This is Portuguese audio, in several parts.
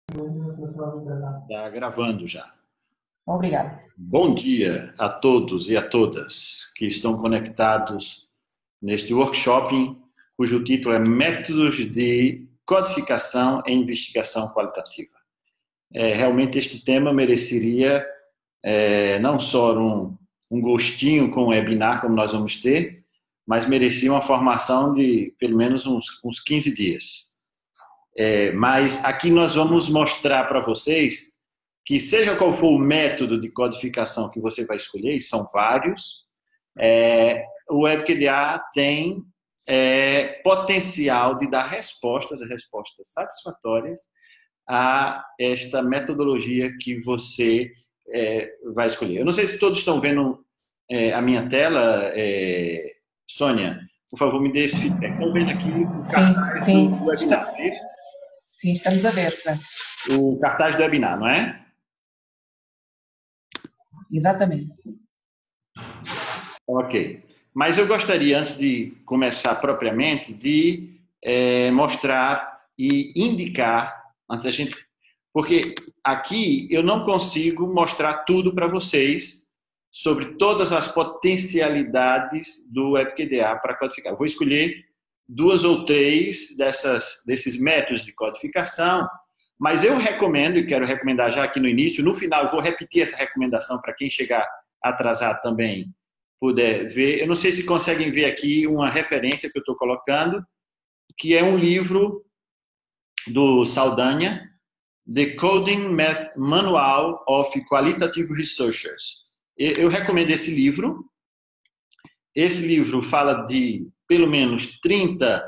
Está gravando já. Obrigada. Bom dia a todos e a todas que estão conectados neste workshop, cujo título é Métodos de Codificação e Investigação Qualitativa. Realmente este tema mereceria não só um gostinho com o webinar, como nós vamos ter, mas merecia uma formação de pelo menos uns 15 dias. Mas aqui nós vamos mostrar para vocês que seja qual for o método de codificação que você vai escolher, e são vários, o WebQDA tem potencial de dar respostas satisfatórias a esta metodologia que você vai escolher. Eu não sei se todos estão vendo a minha tela, Sônia, por favor, me dê esse feedback. Estão vendo aqui o cartaz do webinar, é isso? Sim, estamos a ver, né? O cartaz do webinar, não é? Exatamente. Ok. Mas eu gostaria, antes de começar propriamente, de mostrar e indicar, antes da gente, porque aqui eu não consigo mostrar tudo para vocês sobre todas as potencialidades do WebQDA para codificar. Eu vou escolher 2 ou 3 desses métodos de codificação, mas eu recomendo, e quero recomendar já aqui no início, no final eu vou repetir essa recomendação para quem chegar atrasado também puder ver. Eu não sei se conseguem ver aqui uma referência que eu estou colocando, que é um livro do Saldanha, The Coding Manual of Qualitative Researchers. Eu recomendo esse livro. Esse livro fala de pelo menos 30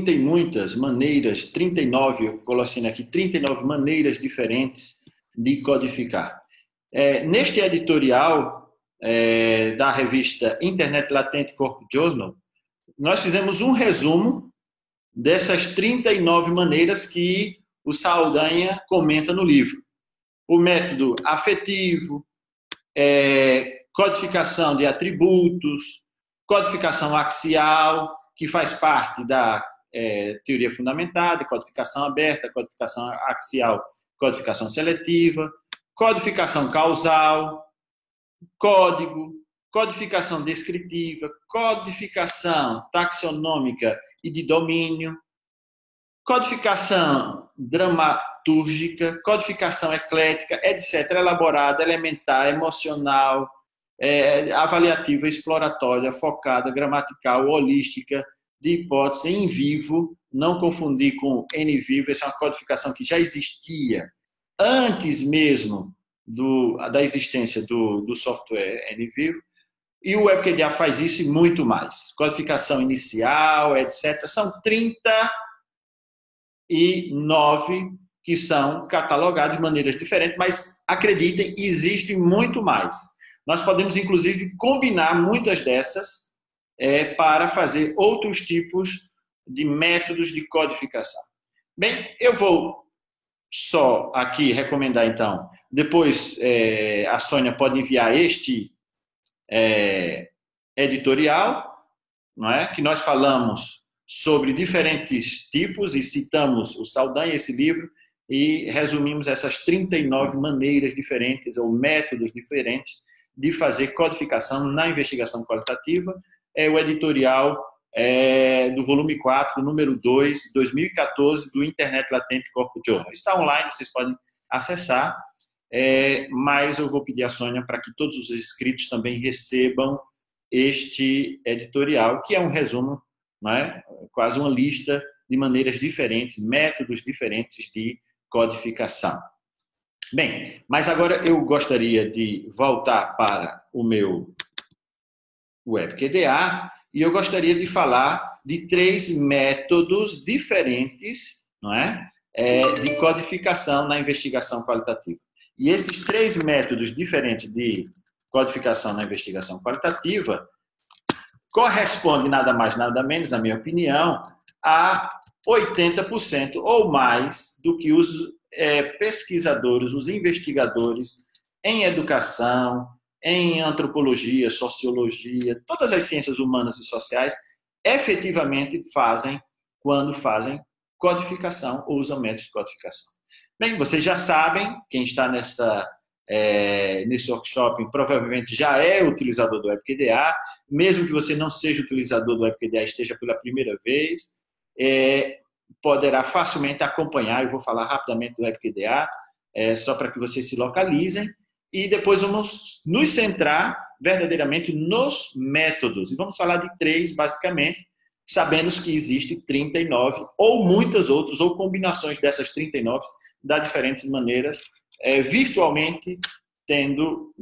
e muitas maneiras, 39, eu coloquei aqui, 39 maneiras diferentes de codificar. Neste editorial da revista Internet Latent Corp Journal, nós fizemos um resumo dessas 39 maneiras que o Saldanha comenta no livro. O método afetivo, codificação de atributos, codificação axial, que faz parte da teoria fundamentada, codificação aberta, codificação axial, codificação seletiva, codificação causal, código, codificação descritiva, codificação taxonômica e de domínio, codificação dramatúrgica, codificação eclética, etc., elaborada, elementar, emocional, avaliativa, exploratória, focada, gramatical, holística, de hipótese, em vivo, não confundir com N vivo, essa é uma codificação que já existia antes mesmo da existência do software N vivo, e o WebQDA faz isso e muito mais. Codificação inicial, etc. São 39 que são catalogadas de maneiras diferentes, mas acreditem, existe muito mais. Nós podemos, inclusive, combinar muitas dessas para fazer outros tipos de métodos de codificação. Bem, eu vou só aqui recomendar, então, depois a Sônia pode enviar este editorial, não é? Que nós falamos sobre diferentes tipos e citamos o Saldanha, esse livro, e resumimos essas 39 maneiras diferentes ou métodos diferentes de fazer codificação na investigação qualitativa. É o editorial do volume 4, número 2, 2014, do Internet Latent Corp Journal. Está online, vocês podem acessar, mas eu vou pedir à Sônia para que todos os inscritos também recebam este editorial, que é um resumo, não é? Quase uma lista de maneiras diferentes, métodos diferentes de codificação. Bem, mas agora eu gostaria de voltar para o meu WebQDA e eu gostaria de falar de 3 métodos diferentes, não é? De codificação na investigação qualitativa. E esses 3 métodos diferentes de codificação na investigação qualitativa correspondem nada mais, nada menos, na minha opinião, a 80% ou mais do que os pesquisadores, os investigadores em educação, em antropologia, sociologia, todas as ciências humanas e sociais efetivamente fazem quando fazem codificação ou usam métodos de codificação. Bem, vocês já sabem, quem está nesse workshop provavelmente já é utilizador do WebQDA, mesmo que você não seja utilizador do WebQDA, esteja pela primeira vez, poderá facilmente acompanhar. Eu vou falar rapidamente do WebQDA, só para que vocês se localizem, e depois vamos nos centrar verdadeiramente nos métodos. E vamos falar de 3, basicamente, sabendo que existem 39, ou muitas outras, ou combinações dessas 39, de diferentes maneiras, virtualmente tendo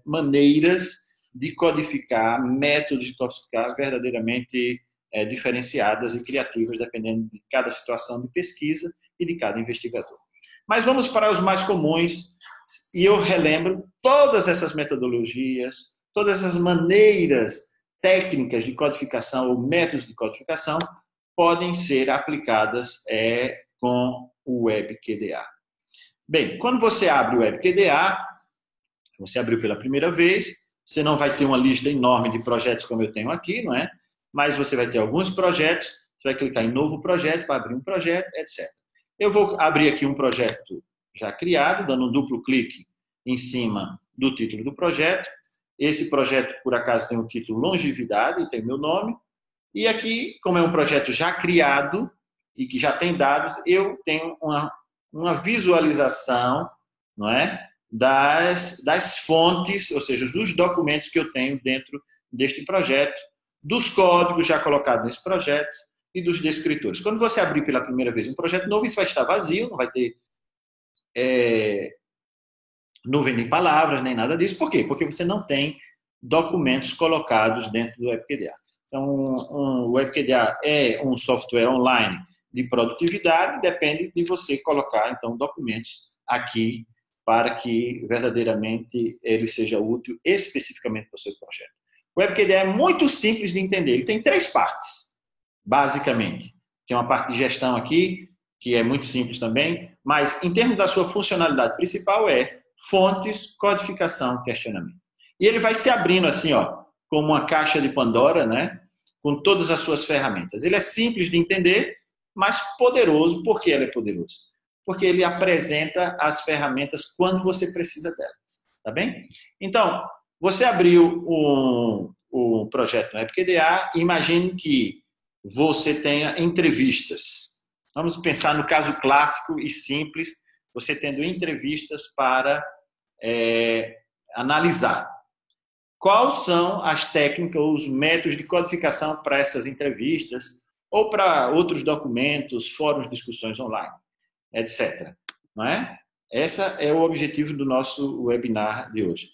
maneiras de codificar, métodos de codificar verdadeiramente diferenciadas e criativas, dependendo de cada situação de pesquisa e de cada investigador. Mas vamos para os mais comuns, e eu relembro todas essas metodologias, todas essas maneiras técnicas de codificação ou métodos de codificação podem ser aplicadas com o WebQDA. Bem, quando você abre o WebQDA, você abriu pela primeira vez, você não vai ter uma lista enorme de projetos como eu tenho aqui, não é? Mas você vai ter alguns projetos, você vai clicar em novo projeto para abrir um projeto, etc. Eu vou abrir aqui um projeto já criado, dando um duplo clique em cima do título do projeto. Esse projeto, por acaso, tem o título Longevidade e tem meu nome. E aqui, como é um projeto já criado e que já tem dados, eu tenho uma visualização, não é? das fontes, ou seja, dos documentos que eu tenho dentro deste projeto, dos códigos já colocados nesse projeto e dos descritores. Quando você abrir pela primeira vez um projeto novo, isso vai estar vazio, não vai ter nuvem de palavras, nem nada disso. Por quê? Porque você não tem documentos colocados dentro do WebQDA. Então, o WebQDA é um software online de produtividade, depende de você colocar, então, documentos aqui para que verdadeiramente ele seja útil especificamente para o seu projeto. O WebQDA é muito simples de entender. Ele tem 3 partes, basicamente. Tem uma parte de gestão aqui, que é muito simples também, mas em termos da sua funcionalidade principal é fontes, codificação, questionamento. E ele vai se abrindo assim, ó, como uma caixa de Pandora, né? Com todas as suas ferramentas. Ele é simples de entender, mas poderoso. Por que ele é poderoso? Porque ele apresenta as ferramentas quando você precisa delas, tá bem? Então, você abriu o projeto no WebQDA, imagine que você tenha entrevistas. Vamos pensar no caso clássico e simples, você tendo entrevistas para analisar. Quais são as técnicas ou os métodos de codificação para essas entrevistas ou para outros documentos, fóruns, discussões online, etc. Não é? Esse é o objetivo do nosso webinar de hoje.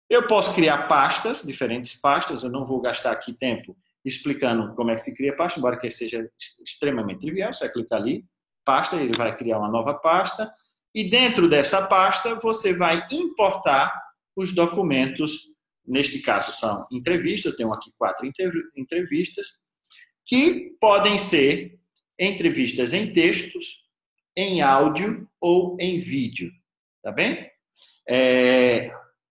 Eu posso criar pastas, diferentes pastas, eu não vou gastar aqui tempo explicando como é que se cria pasta, embora que seja extremamente trivial, você vai clicar ali, pasta, ele vai criar uma nova pasta, e dentro dessa pasta você vai importar os documentos, neste caso são entrevistas, eu tenho aqui 4 entrevistas, que podem ser entrevistas em textos, em áudio ou em vídeo, tá bem?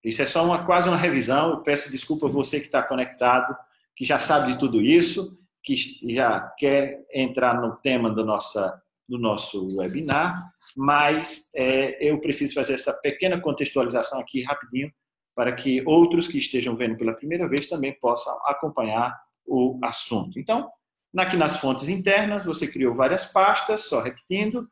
Isso é só quase uma revisão, eu peço desculpa a você que está conectado, que já sabe de tudo isso, que já quer entrar no tema do nosso webinar, mas eu preciso fazer essa pequena contextualização aqui rapidinho, para que outros que estejam vendo pela primeira vez também possam acompanhar o assunto. Então, aqui nas fontes internas, você criou várias pastas, só repetindo,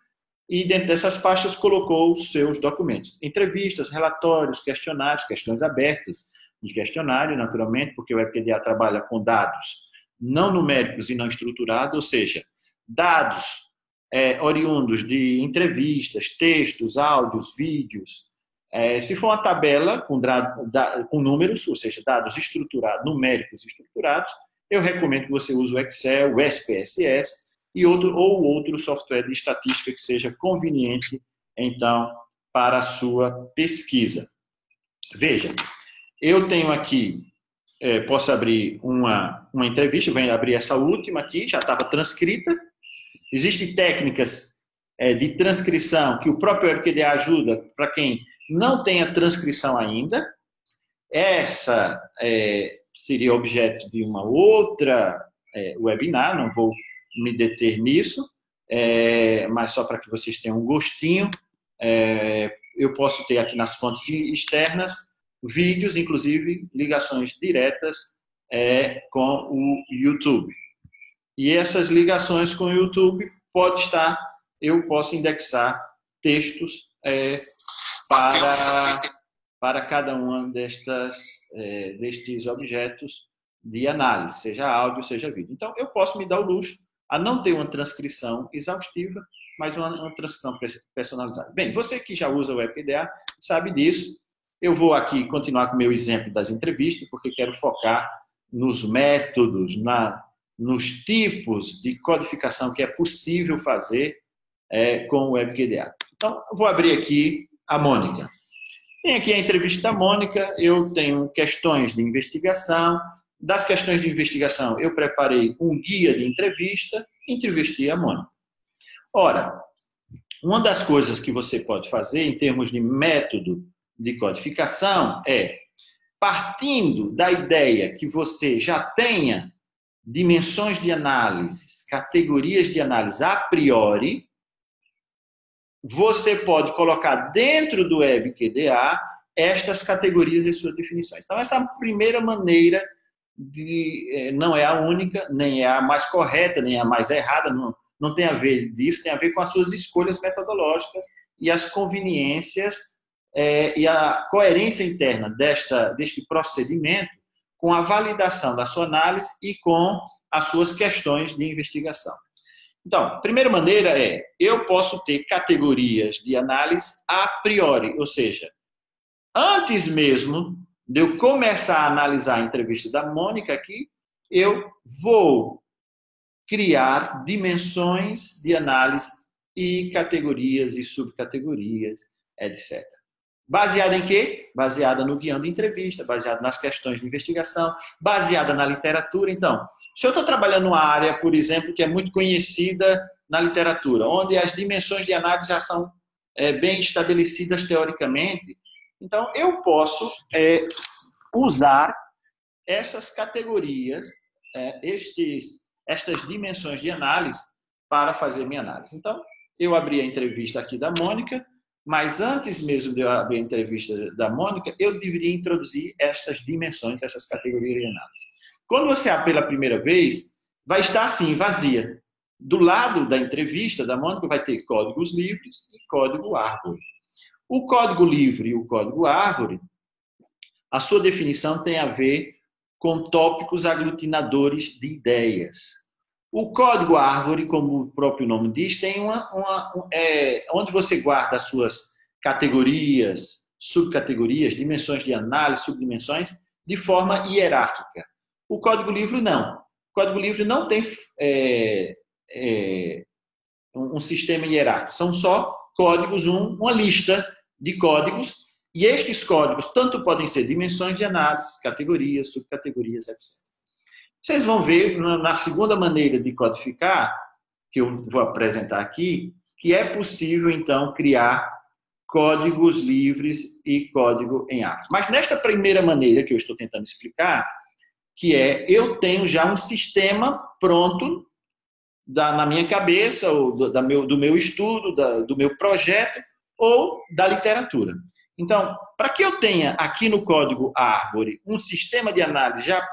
e dentro dessas pastas colocou os seus documentos. Entrevistas, relatórios, questionários, questões abertas de questionário, naturalmente, porque o WebQDA trabalha com dados não numéricos e não estruturados, ou seja, dados oriundos de entrevistas, textos, áudios, vídeos. Se for uma tabela com números, ou seja, dados estruturados, numéricos estruturados, eu recomendo que você use o Excel, o SPSS, ou outro software de estatística que seja conveniente, então, para a sua pesquisa. Veja, eu tenho aqui, posso abrir uma entrevista, venho abrir essa última aqui, já estava transcrita. Existem técnicas de transcrição que o próprio WebQDA ajuda para quem não tem a transcrição ainda. Essa seria objeto de uma outra webinar, não vou me deter nisso, mas só para que vocês tenham um gostinho, eu posso ter aqui nas fontes externas vídeos, inclusive ligações diretas com o YouTube. E essas ligações com o YouTube eu posso indexar textos para cada um destes objetos de análise, seja áudio, seja vídeo. Então, eu posso me dar o luxo a não ter uma transcrição exaustiva, mas uma transcrição personalizada. Bem, você que já usa o WebPDA sabe disso. Eu vou aqui continuar com o meu exemplo das entrevistas, porque quero focar nos métodos, nos tipos de codificação que é possível fazer com o WebQDA. Então, eu vou abrir aqui a Mônica. Tem aqui a entrevista da Mônica, eu tenho questões de investigação. Das questões de investigação, eu preparei um guia de entrevista, entrevistei a Mônica. Ora, uma das coisas que você pode fazer em termos de método de codificação partindo da ideia que você já tenha dimensões de análise, categorias de análise a priori, você pode colocar dentro do WebQDA estas categorias e suas definições. Então, essa é a primeira maneira, não é a única, nem é a mais correta, nem é a mais errada, não tem a ver disso, tem a ver com as suas escolhas metodológicas e as conveniências e a coerência interna deste procedimento com a validação da sua análise e com as suas questões de investigação. Então, a primeira maneira eu posso ter categorias de análise a priori, ou seja, antes mesmo de eu começar a analisar a entrevista da Mônica aqui, eu vou criar dimensões de análise e categorias e subcategorias, etc. Baseada em quê? Baseada no guião de entrevista, baseada nas questões de investigação, baseada na literatura. Então, se eu estou trabalhando numa área, por exemplo, que é muito conhecida na literatura, onde as dimensões de análise já são bem estabelecidas teoricamente, então eu posso usar essas categorias, estas dimensões de análise para fazer minha análise. Então, eu abri a entrevista aqui da Mônica, mas antes mesmo de eu abrir a entrevista da Mônica, eu deveria introduzir essas dimensões, essas categorias de análise. Quando você abre pela primeira vez, vai estar assim, vazia. Do lado da entrevista da Mônica vai ter códigos livres e código árvore. O código livre e o código árvore, a sua definição tem a ver com tópicos aglutinadores de ideias. O código árvore, como o próprio nome diz, tem onde você guarda as suas categorias, subcategorias, dimensões de análise, subdimensões, de forma hierárquica. O código livre não. O código livre não tem um sistema hierárquico. São só códigos, uma lista de códigos, e estes códigos tanto podem ser dimensões de análise, categorias, subcategorias, etc. Vocês vão ver na segunda maneira de codificar, que eu vou apresentar aqui, que é possível, então, criar códigos livres e código em árvore. Mas nesta primeira maneira que eu estou tentando explicar, que eu tenho já um sistema pronto na minha cabeça, ou do meu estudo, do meu projeto, ou da literatura. Então, para que eu tenha aqui no código árvore um sistema de análise já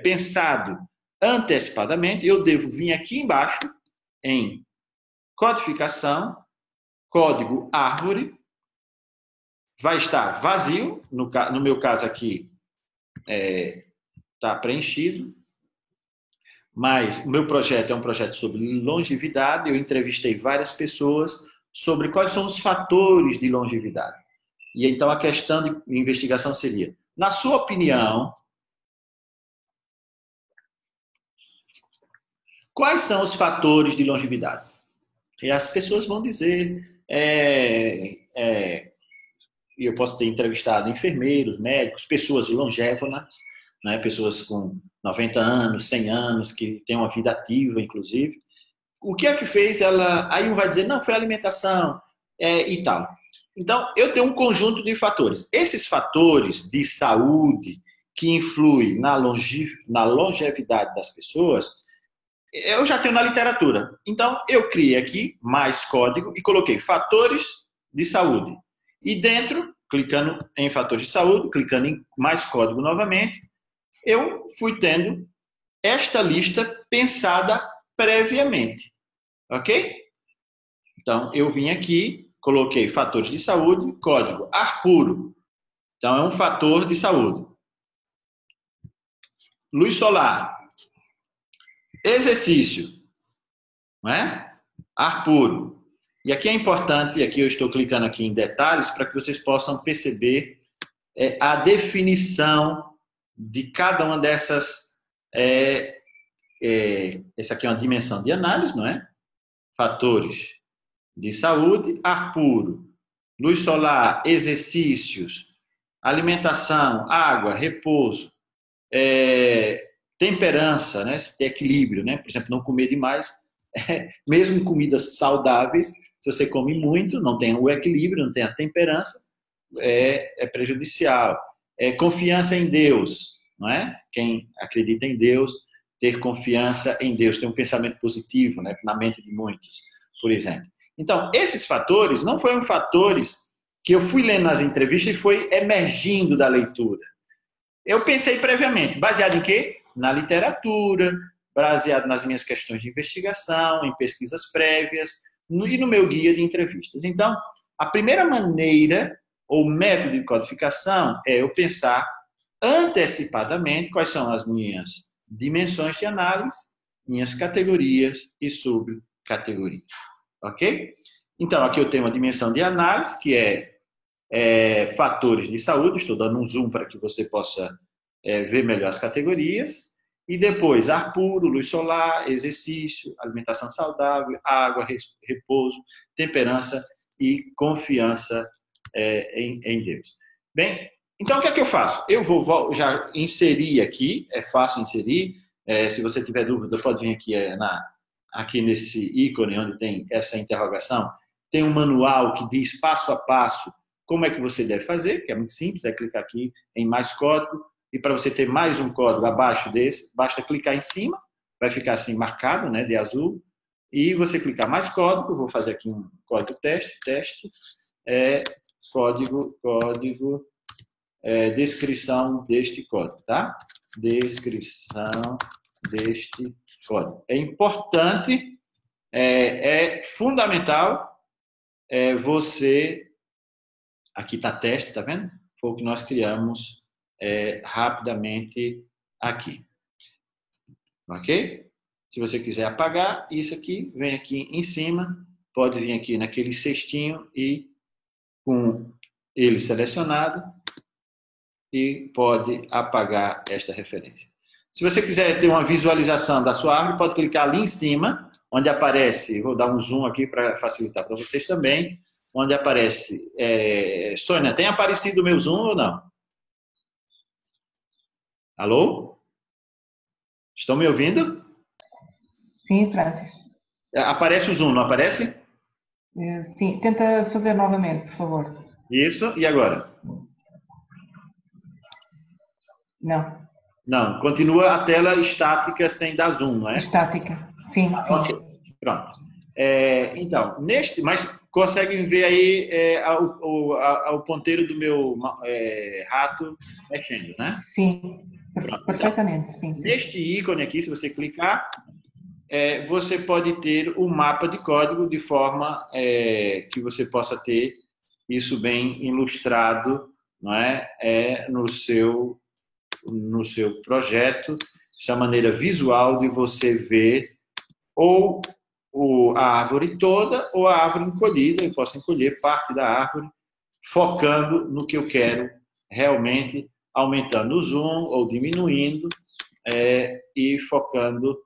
pensado antecipadamente, eu devo vir aqui embaixo em codificação, código árvore, vai estar vazio, no meu caso aqui está preenchido, mas o meu projeto é um projeto sobre longevidade, eu entrevistei várias pessoas sobre quais são os fatores de longevidade. E então a questão de investigação seria, na sua opinião, quais são os fatores de longevidade? E as pessoas vão dizer, e eu posso ter entrevistado enfermeiros, médicos, pessoas longévonas, né, pessoas com 90 anos, 100 anos, que têm uma vida ativa, inclusive. O que é que fez ela... Aí um vai dizer, não, foi a alimentação e tal. Então, eu tenho um conjunto de fatores. Esses fatores de saúde que influi na longevidade das pessoas, eu já tenho na literatura. Então, eu criei aqui mais código e coloquei fatores de saúde. E dentro, clicando em fatores de saúde, clicando em mais código novamente, eu fui tendo esta lista pensada previamente. Ok? Então, eu vim aqui, coloquei fatores de saúde, código ar puro. Então, é um fator de saúde. Luz solar. Exercício. Não é? Ar puro. E aqui é importante, e aqui eu estou clicando aqui em detalhes, para que vocês possam perceber a definição de cada uma dessas. Essa aqui é uma dimensão de análise, não é? Fatores de saúde, ar puro, luz solar, exercícios, alimentação, água, repouso, temperança, né? Equilíbrio, né? Por exemplo, não comer demais, mesmo comidas saudáveis, se você come muito, não tem o equilíbrio, não tem a temperança, é prejudicial. Confiança em Deus, não é? Quem acredita em Deus, ter confiança em Deus, ter um pensamento positivo, né? Na mente de muitos, por exemplo. Então, esses fatores não foram fatores que eu fui lendo nas entrevistas e foi emergindo da leitura. Eu pensei previamente, baseado em quê? Na literatura, baseado nas minhas questões de investigação, em pesquisas prévias e no meu guia de entrevistas. Então, a primeira maneira ou método de codificação é eu pensar antecipadamente quais são as minhas dimensões de análise, minhas categorias e subcategorias. Ok? Então, aqui eu tenho uma dimensão de análise, que é fatores de saúde. Estou dando um zoom para que você possa ver melhor as categorias. E depois, ar puro, luz solar, exercício, alimentação saudável, água, repouso, temperança e confiança em Deus. Bem, então o que é que eu faço? Eu vou já inserir aqui, é fácil inserir. Se você tiver dúvida, pode vir aqui nesse ícone onde tem essa interrogação. Tem um manual que diz passo a passo como é que você deve fazer, que é muito simples, é clicar aqui em mais código. E para você ter mais um código abaixo desse, basta clicar em cima, vai ficar assim marcado, né, de azul, e você clicar mais código. Vou fazer aqui um código teste, descrição deste código, tá? Descrição deste código. É importante, é fundamental você, aqui está teste, tá vendo? Foi o que nós criamos rapidamente aqui. Ok? Se você quiser apagar isso aqui, vem aqui em cima, pode vir aqui naquele cestinho e com ele selecionado e pode apagar esta referência. Se você quiser ter uma visualização da sua árvore, pode clicar ali em cima, onde aparece, vou dar um zoom aqui para facilitar para vocês também, onde aparece, Sônia, tem aparecido o meu zoom ou não? Alô? Estão me ouvindo? Sim, Francis. Aparece o zoom, não aparece? Sim, tenta fazer novamente, por favor. Isso, e agora? Não. Não, continua a tela estática sem dar zoom, não é? Estática. Sim, sim. Ok, pronto. Então, mas conseguem ver aí o ponteiro do meu rato mexendo, né? Sim, perfeitamente. Então, sim. neste ícone aqui, se você clicar, você pode ter o mapa de código de forma que você possa ter isso bem ilustrado, não é? No seu projeto. Essa maneira visual de você ver ou a árvore toda ou a árvore encolhida. Eu posso encolher parte da árvore, focando no que eu quero realmente, aumentando o zoom ou diminuindo e focando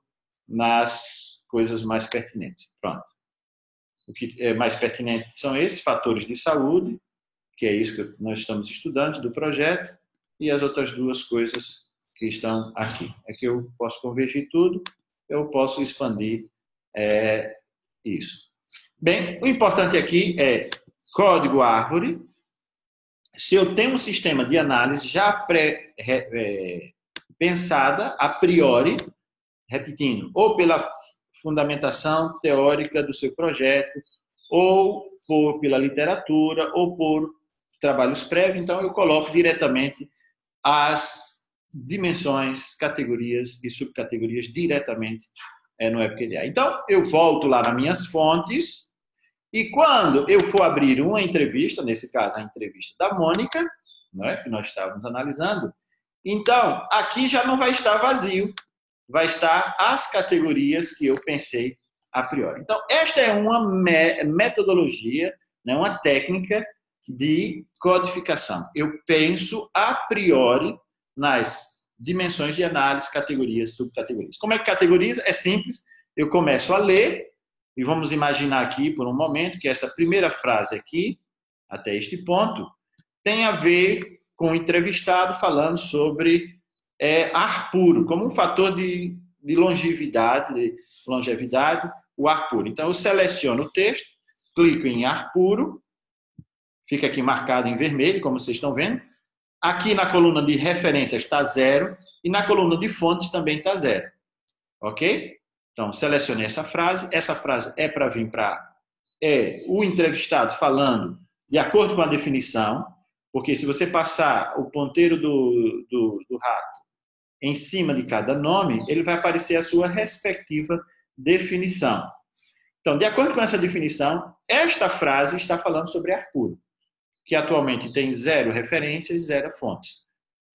nas coisas mais pertinentes. Pronto. O que é mais pertinente são esses fatores de saúde, que é isso que nós estamos estudando do projeto, e as outras duas coisas que estão aqui. Aqui eu posso convergir tudo, eu posso expandir isso. Bem, o importante aqui é código árvore, se eu tenho um sistema de análise já pensada a priori, repetindo, ou pela fundamentação teórica do seu projeto, ou pela literatura, ou por trabalhos prévios, então eu coloco diretamente as dimensões, categorias e subcategorias diretamente no WebQDA. Então, eu volto lá nas minhas fontes e quando eu for abrir uma entrevista, nesse caso a entrevista da Mônica, né, que nós estávamos analisando, então aqui já não vai estar vazio, vai estar as categorias que eu pensei a priori. Então, esta é uma metodologia, né, uma técnica de codificação. Eu penso a priori nas dimensões de análise, categorias, subcategorias. Como é que categoriza? É simples. Eu começo a ler e vamos imaginar aqui por um momento que essa primeira frase aqui, até este ponto, tem a ver com o entrevistado falando sobre ar puro, como um fator de longevidade, o ar puro. Então, eu seleciono o texto, clico em ar puro, fica aqui marcado em vermelho, como vocês estão vendo. Aqui na coluna de referências está 0 e na coluna de fontes também está 0. Ok? Então, selecionei essa frase. Essa frase é para vir para o entrevistado falando de acordo com a definição, porque se você passar o ponteiro do rato em cima de cada nome, ele vai aparecer a sua respectiva definição. Então, de acordo com essa definição, esta frase está falando sobre ar puro, que atualmente tem 0 referências e 0 fontes.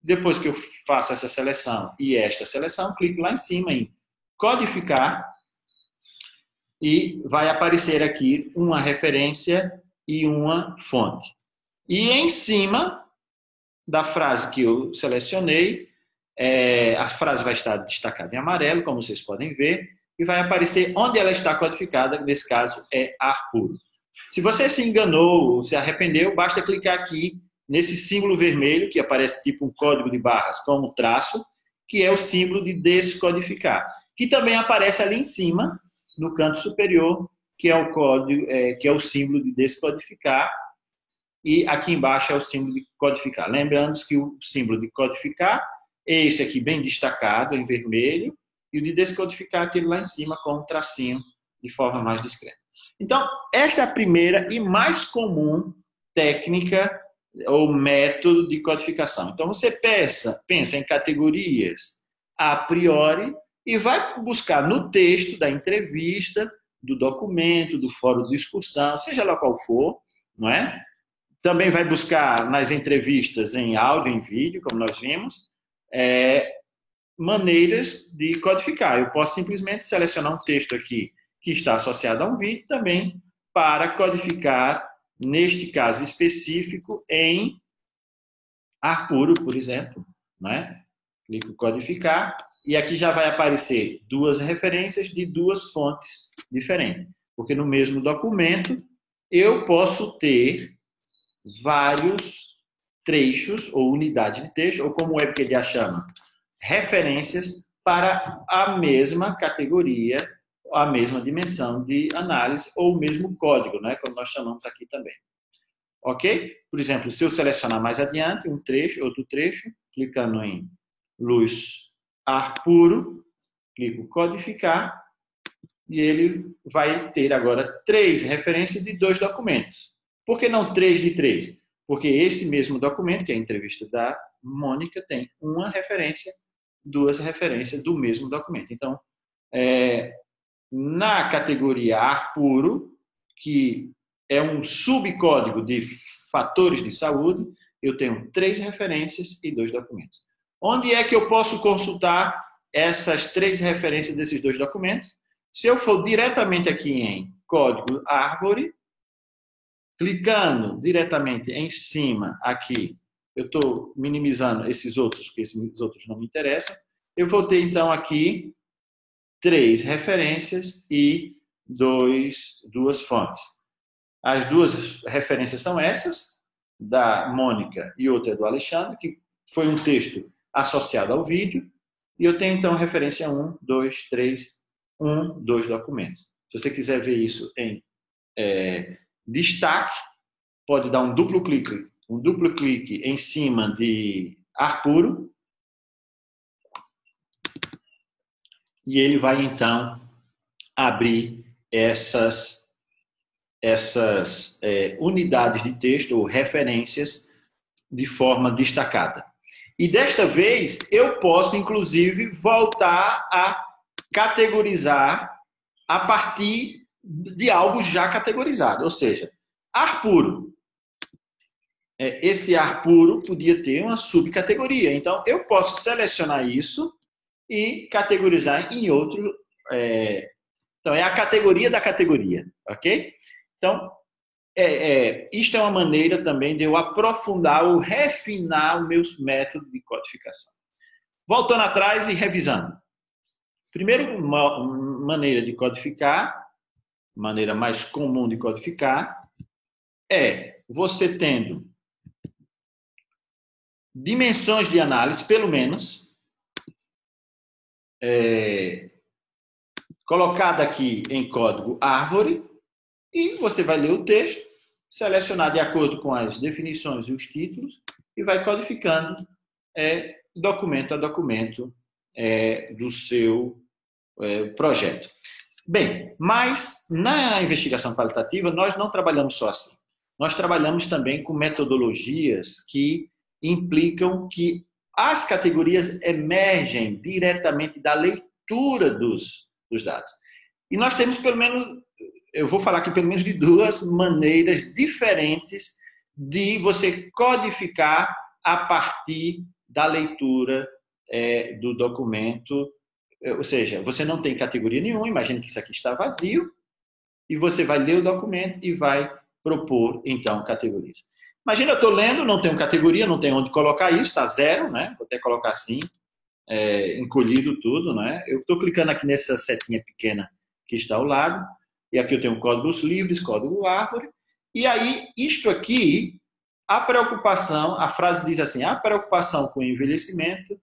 Depois que eu faço essa seleção e esta seleção, clico lá em cima em codificar e vai aparecer aqui uma referência e uma fonte. E em cima da frase que eu selecionei, a frase vai estar destacada em amarelo, como vocês podem ver, e vai aparecer onde ela está codificada, nesse caso é ar puro. Se você se enganou ou se arrependeu, basta clicar aqui nesse símbolo vermelho, que aparece tipo um código de barras com um traço, que é o símbolo de descodificar, que também aparece ali em cima, no canto superior, que é o código, que é o símbolo de descodificar, e aqui embaixo é o símbolo de codificar. Lembrando que o símbolo de codificar é esse aqui bem destacado em vermelho, e o de descodificar aquele lá em cima com um tracinho de forma mais discreta. Então, esta é a primeira e mais comum técnica ou método de codificação. Então, você pensa em categorias a priori e vai buscar no texto da entrevista, do documento, do fórum de discussão, seja lá qual for, não é? Também vai buscar nas entrevistas em áudio, em vídeo, como nós vimos, maneiras de codificar. Eu posso simplesmente selecionar um texto aqui que está associado a um vídeo também para codificar, neste caso específico, em ar puro, por exemplo, né? Clico em codificar e aqui já vai aparecer 2 referências de 2 fontes diferentes, porque no mesmo documento eu posso ter vários trechos ou unidade de texto, ou como o WebQDA chama, referências para a mesma categoria, a mesma dimensão de análise ou o mesmo código, né, como nós chamamos aqui também. Ok? Por exemplo, se eu selecionar mais adiante um trecho, outro trecho, clicando em luz ar puro, clico codificar e ele vai ter agora 3 referências de 2 documentos. Por que não 3 de 3? Porque esse mesmo documento, que é a entrevista da Mônica, tem uma referência, 2 referências do mesmo documento. Então, na categoria ar puro, que é um subcódigo de fatores de saúde, eu tenho 3 referências e 2 documentos. Onde é que eu posso consultar essas 3 referências desses 2 documentos? Se eu for diretamente aqui em código árvore, clicando diretamente em cima aqui, eu estou minimizando esses outros, porque esses outros não me interessam. Eu vou ter então aqui 3 referências e 2 fontes. As 2 referências são essas, da Mônica e outra do Alexandre, que foi um texto associado ao vídeo. E eu tenho então referência 1, 2, 3, 2 documentos. Se você quiser ver isso em destaque, pode dar um duplo clique um duplo clique em cima de ar puro e ele vai então abrir essas unidades de texto ou referências de forma destacada. E desta vez eu posso, inclusive, voltar a categorizar a partir de algo já categorizado. Ou seja, ar puro. Esse ar puro podia ter uma subcategoria. Então, eu posso selecionar isso e categorizar em outro. Então, é a categoria da categoria. Ok? Então, isto é uma maneira também de eu aprofundar ou refinar o meu método de codificação. Voltando atrás e revisando. Primeiro, uma maneira de codificar, maneira mais comum de codificar, é você tendo dimensões de análise, pelo menos, colocada aqui em código árvore, e você vai ler o texto, selecionar de acordo com as definições e os títulos, e vai codificando documento a documento do seu projeto. Bem, mas na investigação qualitativa nós não trabalhamos só assim. Nós trabalhamos também com metodologias que implicam que as categorias emergem diretamente da leitura dos dados. E nós temos pelo menos, eu vou falar aqui pelo menos de duas maneiras diferentes de você codificar a partir da leitura do documento. Ou seja, você não tem categoria nenhuma, imagine que isso aqui está vazio, e você vai ler o documento e vai propor, então, categorias. Imagina, eu estou lendo, não tenho categoria, não tenho onde colocar isso, está zero, né? Vou até colocar assim, encolhido tudo, né? Eu estou clicando aqui nessa setinha pequena que está ao lado, e aqui eu tenho códigos livres, código árvore, e aí, isto aqui, a preocupação, a frase diz assim, a preocupação com o envelhecimento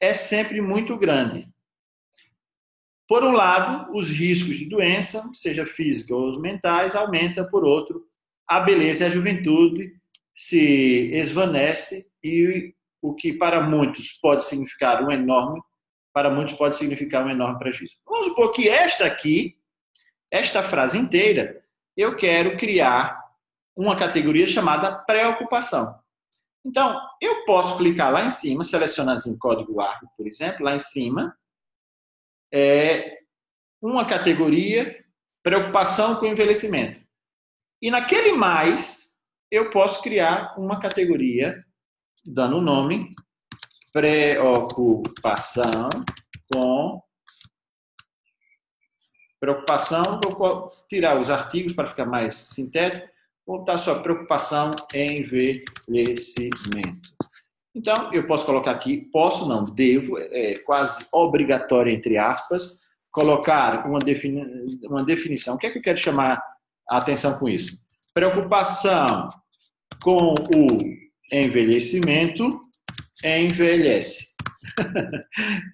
é sempre muito grande. Por um lado, os riscos de doença, seja física ou mentais, aumentam. Por outro, a beleza e a juventude se esvanece e o que para muitos pode significar um enorme prejuízo. Vamos supor que esta frase inteira, eu quero criar uma categoria chamada preocupação. Então, eu posso clicar lá em cima, selecionando em código árvore, por exemplo, lá em cima, uma categoria, preocupação com o envelhecimento. E naquele mais, eu posso criar uma categoria, dando o nome, preocupação, vou tirar os artigos para ficar mais sintético, vou botar só preocupação em envelhecimento. Então, eu posso colocar aqui, posso não, devo, quase obrigatório, entre aspas, colocar uma definição. O que é que eu quero chamar a atenção com isso? Preocupação com o envelhecimento envelhece.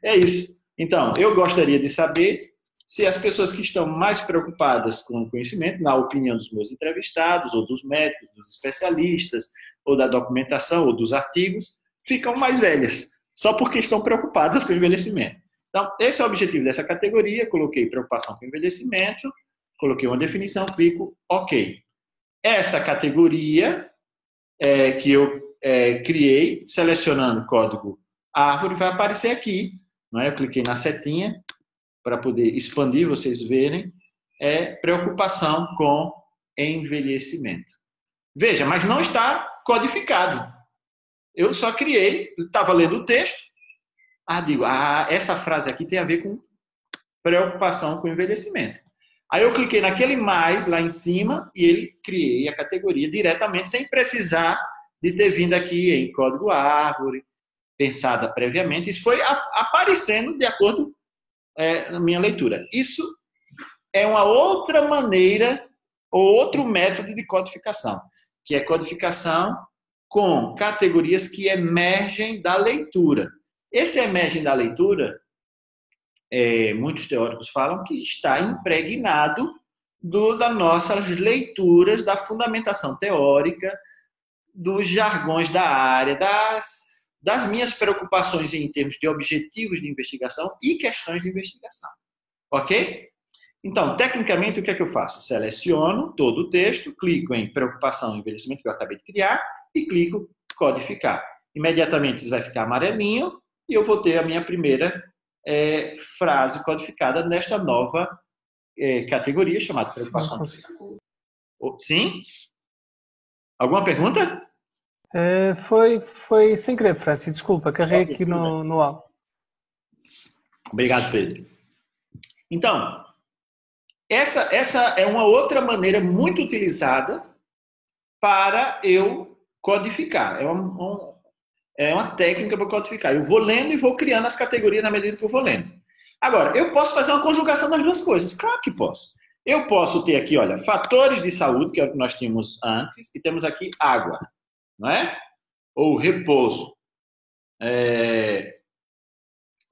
É isso. Então, eu gostaria de saber se as pessoas que estão mais preocupadas com o conhecimento, na opinião dos meus entrevistados, ou dos médicos, dos especialistas, ou da documentação, ou dos artigos, ficam mais velhas, só porque estão preocupadas com o envelhecimento. Então, esse é o objetivo dessa categoria. Coloquei preocupação com o envelhecimento, coloquei uma definição, clico OK. Essa categoria que eu criei, selecionando o código árvore, vai aparecer aqui. Não é? Eu cliquei na setinha para poder expandir, vocês verem, preocupação com envelhecimento. Veja, mas não está codificado. Eu só criei, estava lendo o texto, digo, essa frase aqui tem a ver com preocupação com envelhecimento. Aí eu cliquei naquele mais lá em cima e ele criei a categoria diretamente, sem precisar de ter vindo aqui em código árvore, pensada previamente. Isso foi aparecendo de acordo na minha leitura. Isso é uma outra maneira ou outro método de codificação, que é codificação com categorias que emergem da leitura. Esse emergem da leitura, muitos teóricos falam que está impregnado das nossas leituras, da fundamentação teórica, dos jargões da área, das minhas preocupações em termos de objetivos de investigação e questões de investigação. Ok? Então, tecnicamente, o que é que eu faço? Seleciono todo o texto, clico em preocupação e envelhecimento que eu acabei de criar e clico codificar. Imediatamente isso vai ficar amarelinho e eu vou ter a minha primeira frase codificada nesta nova categoria chamada preocupação. Sim? Alguma pergunta? Foi sem querer, Francis. Desculpa, carreguei aqui no alto. Obrigado, Pedro. Então, essa é uma outra maneira muito utilizada para eu codificar. É uma técnica para codificar. Eu vou lendo e vou criando as categorias na medida que eu vou lendo. Agora, eu posso fazer uma conjugação das duas coisas. Claro que posso. Eu posso ter aqui, olha, fatores de saúde, que é o que nós tínhamos antes, e temos aqui água, não é? Ou repouso.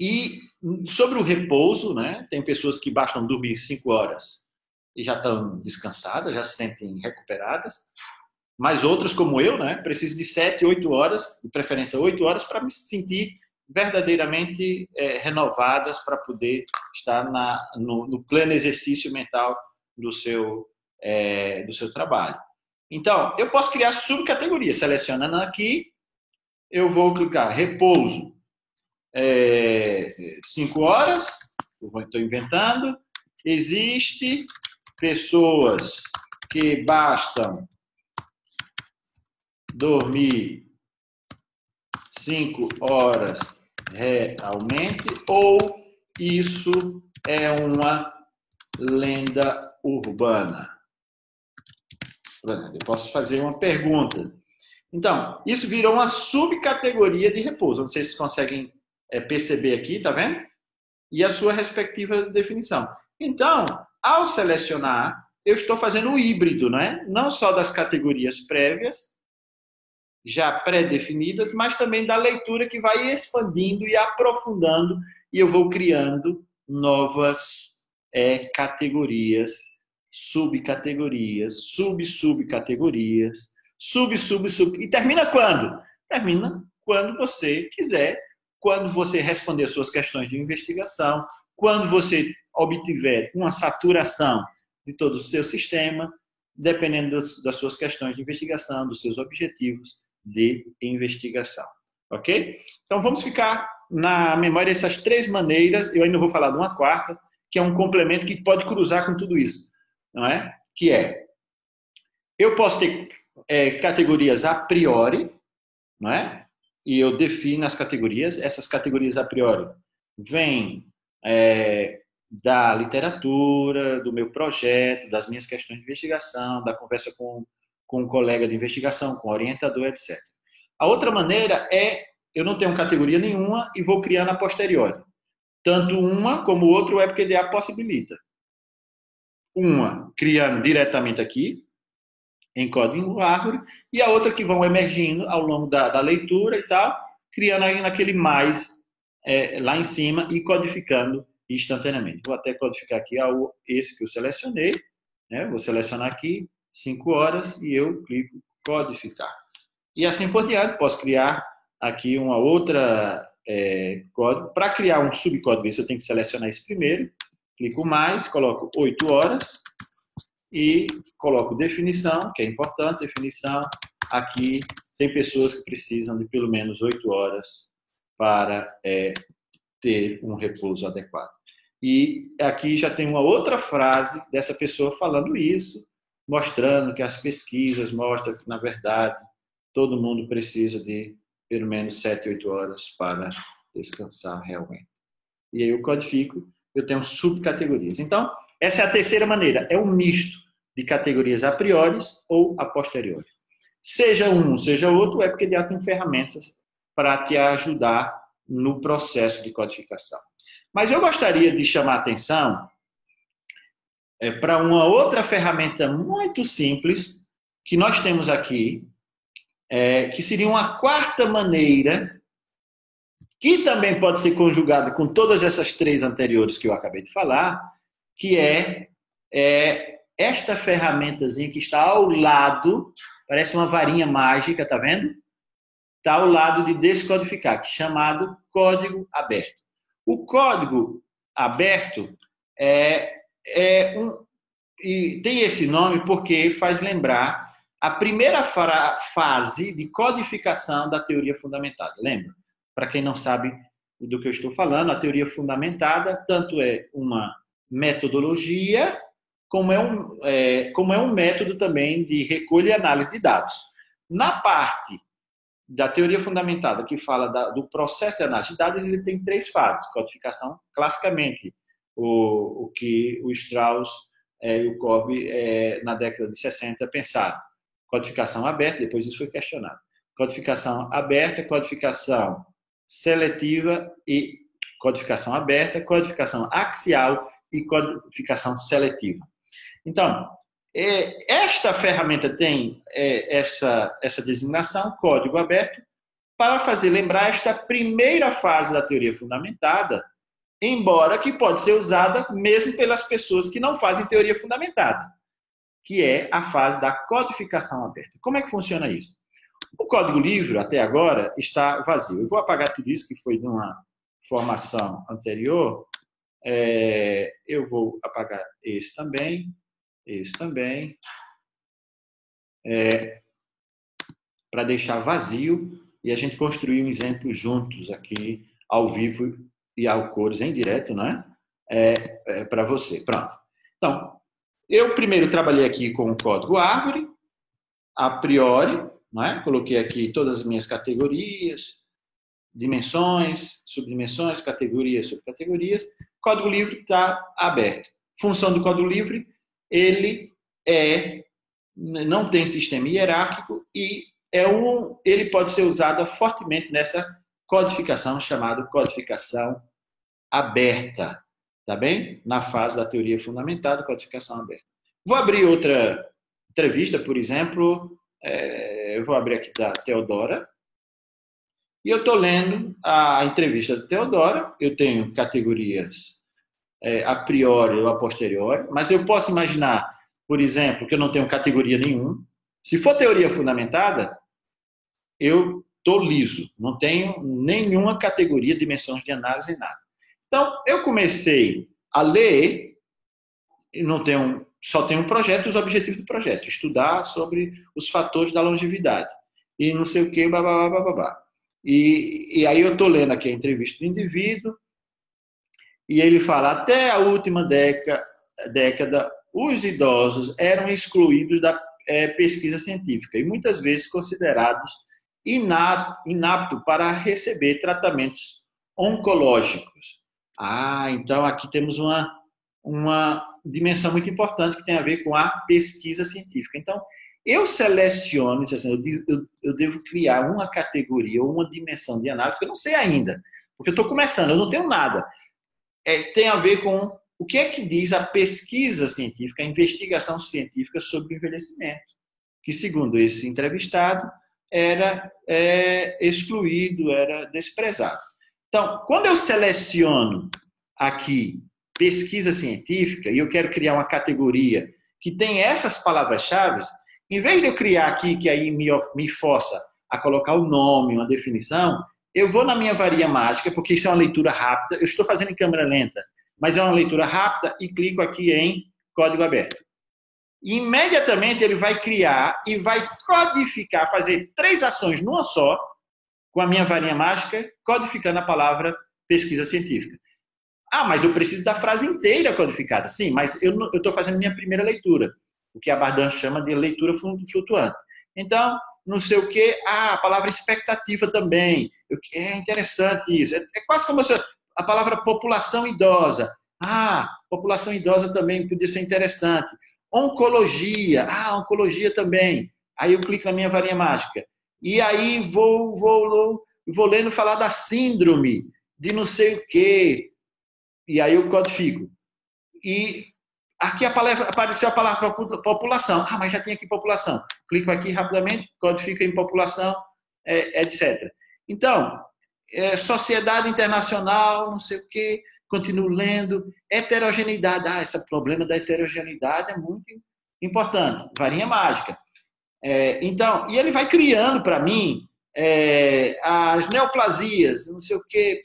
E sobre o repouso, né? Tem pessoas que bastam dormir 5 horas e já estão descansadas, já se sentem recuperadas. Mas outras, como eu, né? Preciso de 7, 8 horas, de preferência 8 horas, para me sentir verdadeiramente renovadas para poder estar no pleno exercício mental do seu trabalho. Então, eu posso criar subcategorias. Selecionando aqui, eu vou clicar repouso 5 horas, estou inventando. Existe pessoas que bastam dormir 5 horas realmente, ou isso é uma lenda urbana? Eu posso fazer uma pergunta. Então, isso virou uma subcategoria de repouso. Não sei se vocês conseguem perceber aqui, tá vendo? E a sua respectiva definição. Então, ao selecionar, eu estou fazendo o híbrido, né? Não só das categorias prévias, já pré-definidas, mas também da leitura que vai expandindo e aprofundando, e eu vou criando novas categorias, subcategorias, subcategorias, sub. E termina quando? Termina quando você quiser, quando você responder as suas questões de investigação, quando você obtiver uma saturação de todo o seu sistema, dependendo das suas questões de investigação, dos seus objetivos de investigação. Ok? Então, vamos ficar na memória essas 3 maneiras. Eu ainda vou falar de uma quarta, que é um complemento que pode cruzar com tudo isso. Não é? Que eu posso ter categorias a priori, não é? E eu defino as categorias. Essas categorias a priori vêm da literatura, do meu projeto, das minhas questões de investigação, da conversa com um colega de investigação, com orientador, etc. A outra maneira eu não tenho categoria nenhuma e vou criando a posteriori. Tanto uma como o outro, o WebQDA possibilita. Uma criando diretamente aqui, em código árvore, e a outra que vão emergindo ao longo da leitura e tal, criando aí naquele mais lá em cima e codificando instantaneamente. Vou até codificar aqui esse que eu selecionei, né? Vou selecionar aqui 5 horas e eu clico codificar. E assim por diante, posso criar aqui uma outra código. Para criar um subcódigo, eu tenho que selecionar esse primeiro, clico mais, coloco 8 horas e coloco definição, que é importante, definição. Aqui tem pessoas que precisam de pelo menos 8 horas para ter um repouso adequado. E aqui já tem uma outra frase dessa pessoa falando isso, mostrando que as pesquisas mostram que, na verdade, todo mundo precisa de pelo menos 7, 8 horas para descansar realmente. E aí eu codifico, eu tenho subcategorias. Então, essa é a terceira maneira, é um misto de categorias a priori ou a posteriori. Seja um, seja outro, é porque já tem ferramentas para te ajudar no processo de codificação. Mas eu gostaria de chamar a atenção para uma outra ferramenta muito simples que nós temos aqui, que seria uma quarta maneira, que também pode ser conjugada com todas essas 3 anteriores que eu acabei de falar, que esta ferramentazinha que está ao lado parece uma varinha mágica, tá vendo? Está ao lado de descodificar, que é chamado código aberto. O código aberto e tem esse nome porque faz lembrar a primeira fase de codificação da teoria fundamentada. Lembra? Para quem não sabe do que eu estou falando, a teoria fundamentada tanto é uma metodologia como é um método também de recolha e análise de dados. Na parte da teoria fundamentada que fala do processo de análise de dados, ele tem 3 fases. Codificação, classicamente, o que o Strauss e o Corby, na década de 60, pensaram. Codificação aberta, depois isso foi questionado. Codificação aberta, codificação seletiva e codificação aberta, codificação axial e codificação seletiva. Então, esta ferramenta tem essa designação, código aberto, para fazer lembrar esta primeira fase da teoria fundamentada, embora que pode ser usada mesmo pelas pessoas que não fazem teoria fundamentada, que é a fase da codificação aberta. Como é que funciona isso? O código livre, até agora, está vazio. Eu vou apagar tudo isso que foi de uma formação anterior. Eu vou apagar esse também, para deixar vazio e a gente construir um exemplo juntos aqui, ao vivo e ao cores em direto, né? Para você. Pronto. Então, eu primeiro trabalhei aqui com o código árvore, a priori, né? Coloquei aqui todas as minhas categorias, dimensões, subdimensões, categorias, subcategorias. Código livre está aberto. Função do código livre, ele não tem sistema hierárquico e ele pode ser usado fortemente nessa codificação chamada codificação aberta, tá bem? Na fase da teoria fundamentada, codificação aberta. Vou abrir outra entrevista, por exemplo, eu vou abrir aqui da Teodora, e eu estou lendo a entrevista da Teodora. Eu tenho categorias a priori ou a posteriori, mas eu posso imaginar, por exemplo, que eu não tenho categoria nenhuma. Se for teoria fundamentada, eu estou liso, não tenho nenhuma categoria, dimensões de análise, nem nada. Então, eu comecei a ler, e só tenho um projeto, os objetivos do projeto, estudar sobre os fatores da longevidade, e não sei o que, babá. E aí eu estou lendo aqui a entrevista do indivíduo, e ele fala, até a última década, os idosos eram excluídos da pesquisa científica e muitas vezes considerados inaptos para receber tratamentos oncológicos. Então aqui temos uma dimensão muito importante que tem a ver com a pesquisa científica. Então, eu seleciono, eu devo criar uma categoria ou uma dimensão de análise que eu não sei ainda, porque eu estou começando, eu não tenho nada. Tem a ver com o que é que diz a pesquisa científica, a investigação científica sobre o envelhecimento, que, segundo esse entrevistado, era excluído, era desprezado. Então, quando eu seleciono aqui pesquisa científica e eu quero criar uma categoria que tem essas palavras-chave, em vez de eu criar aqui, que aí me força a colocar o nome, uma definição, eu vou na minha varinha mágica, porque isso é uma leitura rápida, eu estou fazendo em câmera lenta, mas é uma leitura rápida e clico aqui em código aberto. E, imediatamente ele vai criar e vai codificar, fazer 3 ações numa só, com a minha varinha mágica, codificando a palavra pesquisa científica. Mas eu preciso da frase inteira codificada. Sim, mas eu estou fazendo minha primeira leitura, o que a Bardan chama de leitura flutuante. Então, não sei o que, a palavra expectativa também. É interessante isso. É quase como a palavra população idosa. População idosa também podia ser interessante. Oncologia. Oncologia também. Aí eu clico na minha varinha mágica. E aí vou lendo falar da síndrome de não sei o quê. E aí eu codifico. E aqui apareceu a palavra população. Mas já tem aqui população. Clico aqui rapidamente, codifico em população, etc. Então, sociedade internacional, não sei o quê, continuo lendo. Heterogeneidade. Esse problema da heterogeneidade é muito importante. Varinha mágica. Então, e ele vai criando para mim as neoplasias, não sei o que,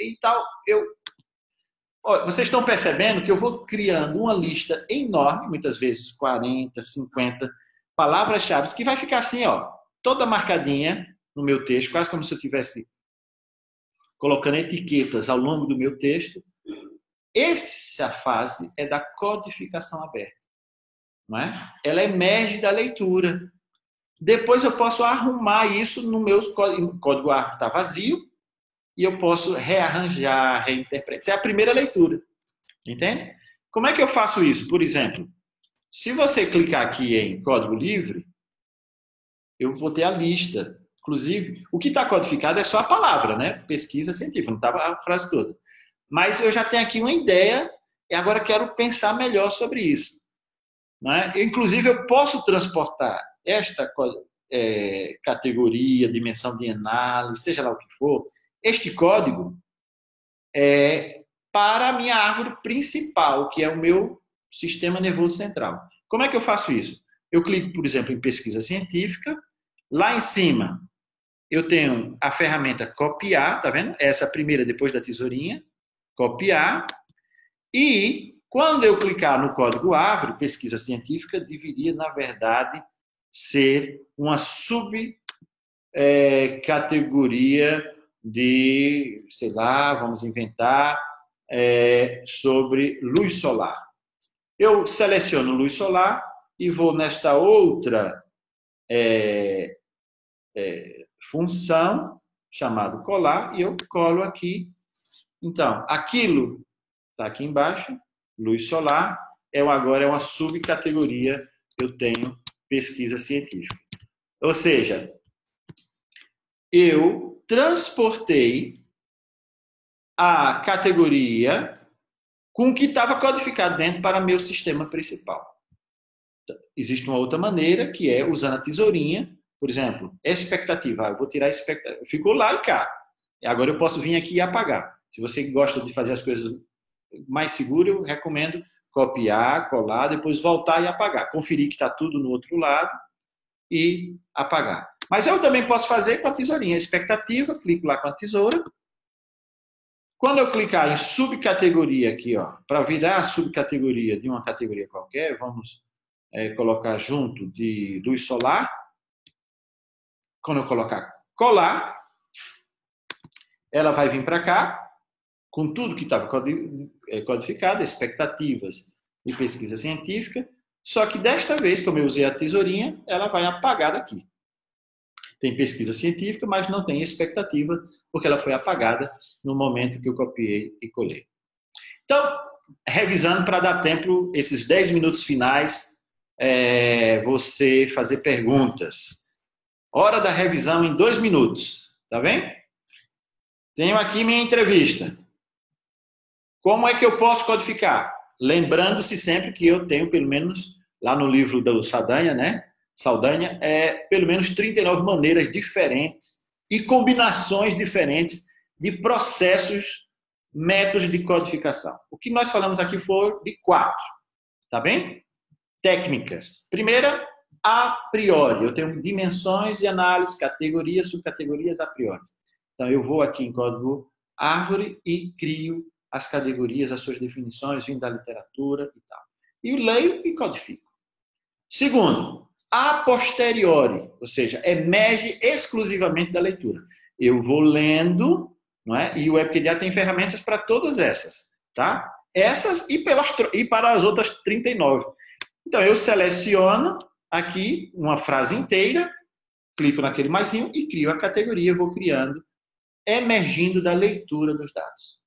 e tal. Vocês estão percebendo que eu vou criando uma lista enorme, muitas vezes 40, 50 palavras-chave, que vai ficar assim, toda marcadinha no meu texto, quase como se eu estivesse colocando etiquetas ao longo do meu texto. Essa fase é da codificação aberta, não é? Ela emerge da leitura. Depois eu posso arrumar isso no meu código ARPA está vazio e eu posso rearranjar, reinterpretar. Essa é a primeira leitura, entende? Como é que eu faço isso? Por exemplo, se você clicar aqui em código livre, eu vou ter a lista. Inclusive, o que está codificado é só a palavra, né? Pesquisa científica, não está a frase toda. Mas eu já tenho aqui uma ideia e agora quero pensar melhor sobre isso. Né? Inclusive, eu posso transportar esta categoria, dimensão de análise, seja lá o que for, este código para a minha árvore principal, que é o meu sistema nervoso central. Como é que eu faço isso? Eu clico, por exemplo, em pesquisa científica. Lá em cima, eu tenho a ferramenta copiar, tá vendo? Essa primeira depois da tesourinha. Copiar. E quando eu clicar no código árvore, pesquisa científica, deveria, na verdade, ser uma subcategoria de, sei lá, vamos inventar, sobre luz solar. Eu seleciono luz solar e vou nesta outra função, chamada colar, e eu colo aqui. Então, aquilo está aqui embaixo, luz solar, agora é uma subcategoria que eu tenho pesquisa científica. Ou seja, eu transportei a categoria com o que estava codificado dentro para meu sistema principal. Existe uma outra maneira, que é usando a tesourinha, por exemplo, expectativa. Eu vou tirar a expectativa. Ficou lá e cá. Agora eu posso vir aqui e apagar. Se você gosta de fazer as coisas mais seguro, eu recomendo copiar, colar, depois voltar e apagar. Conferir que está tudo no outro lado e apagar. Mas eu também posso fazer com a tesourinha. Expectativa, clico lá com a tesoura. Quando eu clicar em subcategoria aqui, para virar a subcategoria de uma categoria qualquer, vamos colocar junto de luz solar. Quando eu colocar colar, ela vai vir para cá, com tudo que estava codificado, expectativas e pesquisa científica, só que desta vez, como eu usei a tesourinha, ela vai apagar daqui. Tem pesquisa científica, mas não tem expectativa, porque ela foi apagada no momento que eu copiei e colei. Então, revisando para dar tempo, esses 10 minutos finais, você fazer perguntas. Hora da revisão em 2 minutos, tá bem? Tenho aqui minha entrevista. Como é que eu posso codificar? Lembrando-se sempre que eu tenho, pelo menos, lá no livro do Saldanha, né? Saldanha, pelo menos 39 maneiras diferentes e combinações diferentes de processos, métodos de codificação. O que nós falamos aqui foi de 4, tá bem? Técnicas. Primeira, a priori. Eu tenho dimensões de análise, categorias, subcategorias a priori. Então, eu vou aqui em código árvore e crio as categorias, as suas definições, vindo da literatura e tal. E eu leio e codifico. Segundo, a posteriori, ou seja, emerge exclusivamente da leitura. Eu vou lendo, não é? E o Wikipedia tem ferramentas para todas essas, tá? Essas e para as outras 39. Então, eu seleciono aqui uma frase inteira, clico naquele maisinho e crio a categoria, vou criando, emergindo da leitura dos dados.